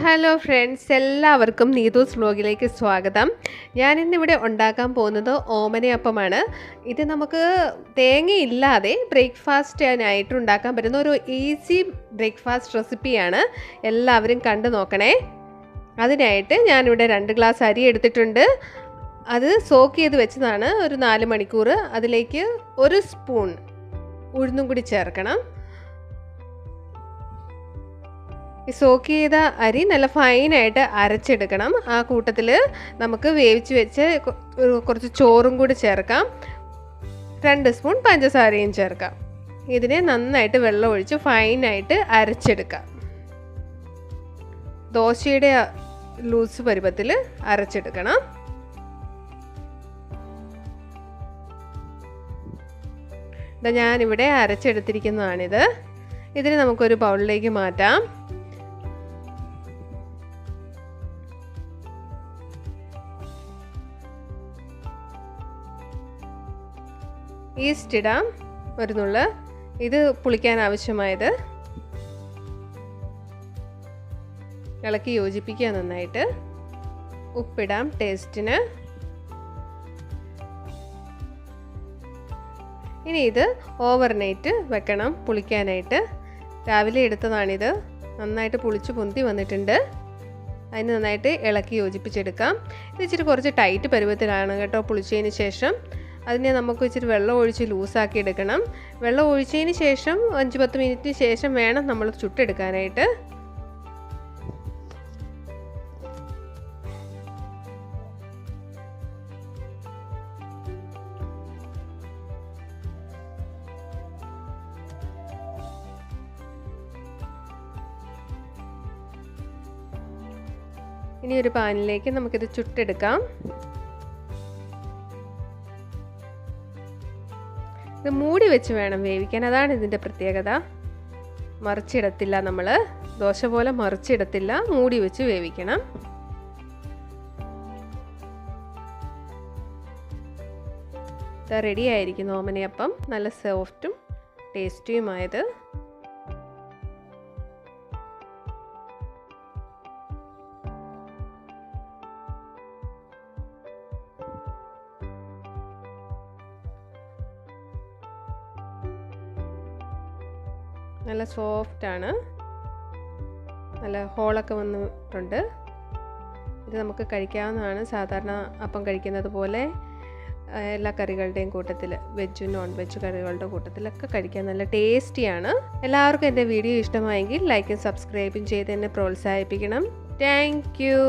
Hello friends, എല്ലാവർക്കും നീതൂസ് വ്ലോഗിലേക്ക് സ്വാഗതം. ഞാനിന്നിവിടെ ഉണ്ടാക്കാൻ പോകുന്നത് ഓമനയപ്പമാണ്. ഇത് നമുക്ക് തേങ്ങയില്ലാതെ ബ്രേക്ക്ഫാസ്റ്റിനായിട്ട് ഉണ്ടാക്കാൻ പറ്റുന്ന ഒരു ഈസി ബ്രേക്ക്ഫാസ്റ്റ് റെസിപ്പിയാണ്. എല്ലാവരും കണ്ടു നോക്കണേ. അതിനായിട്ട് ഞാനിവിടെ 2 ഗ്ലാസ് അരി എടുത്തിട്ടുണ്ട്. അത് സോക്ക് ചെയ്ത് വെച്ചതാണ് ഒരു 4 മണിക്കൂർ. അതിലേക്ക് 1 സ്പൂൺ ഉഴുന്നും കൂടി ചേർക്കണം. ഈ സോക്ക് ചെയ്ത അരി നല്ല ഫൈനായിട്ട് അരച്ചെടുക്കണം. ആ കൂട്ടത്തിൽ നമുക്ക് വേവിച്ച് വെച്ച് കുറച്ച് ചോറും കൂടി ചേർക്കാം. 2 സ്പൂൺ പഞ്ചസാരയും ചേർക്കാം. ഇതിനെ നന്നായിട്ട് വെള്ളം ഒഴിച്ച് ഫൈനായിട്ട് അരച്ചെടുക്കാം. ദോശയുടെ ലൂസ് പരുവത്തിൽ അരച്ചെടുക്കണം. ഞാനിവിടെ അരച്ചെടുത്തിരിക്കുന്നതാണിത്. ഇതിനെ നമുക്കൊരു ബൗളിലേക്ക് മാറ്റാം. ഈസ്റ്റ് ഇടാം, ഒരു നുള്ള്. ഇത് പുളിക്കാൻ ആവശ്യമായത് ഇളക്കി യോജിപ്പിക്കുക നന്നായിട്ട്. ഉപ്പിടാം ടേസ്റ്റിന്. ഇനി ഇത് ഓവർനൈറ്റ് വെക്കണം പുളിക്കാനായിട്ട്. രാവിലെ എടുത്തതാണിത്. നന്നായിട്ട് പുളിച്ച് പൊന്തി വന്നിട്ടുണ്ട്. അതിന് നന്നായിട്ട് ഇളക്കി യോജിപ്പിച്ചെടുക്കാം. ഇത് ഇച്ചിരി കുറച്ച് ടൈറ്റ് പരുവത്തിലാണ് കേട്ടോ പുളിച്ചതിന് ശേഷം. അതിനെ നമുക്ക് ഇച്ചിരി വെള്ളം ഒഴിച്ച് ലൂസാക്കി എടുക്കണം. വെള്ളം ഒഴിച്ചതിന് ശേഷം 5-10 മിനിറ്റിന് ശേഷം വേണം നമ്മൾ ചുട്ടെടുക്കാനായിട്ട്. ഇനി ഒരു പാനിലേക്ക് നമുക്കിത് ചുട്ടെടുക്കാം. ഇത് മൂടി വെച്ച് വേണം വേവിക്കാൻ. അതാണ് ഇതിൻ്റെ പ്രത്യേകത. മറിച്ചിടത്തില്ല, നമ്മൾ ദോശ പോലെ മറിച്ചിടത്തില്ല. മൂടി വെച്ച് വേവിക്കണം. ഇത് റെഡി ആയിരിക്കുന്നു ഓമനയപ്പം. നല്ല സോഫ്റ്റും ടേസ്റ്റിയുമായത്. നല്ല സോഫ്റ്റാണ്. നല്ല ഹോളൊക്കെ വന്നിട്ടുണ്ട്. ഇത് നമുക്ക് കഴിക്കാവുന്നതാണ്. സാധാരണ അപ്പം കഴിക്കുന്നത് പോലെ എല്ലാ കറികളുടെയും കൂട്ടത്തിൽ, വെജ് നോൺ വെജ് കറികളുടെ കൂട്ടത്തിലൊക്കെ കഴിക്കാൻ നല്ല ടേസ്റ്റിയാണ്. എല്ലാവർക്കും എൻ്റെ വീഡിയോ ഇഷ്ടമായെങ്കിൽ ലൈക്കും സബ്സ്ക്രൈബും ചെയ്ത് എന്നെ പ്രോത്സാഹിപ്പിക്കണം. Thank you.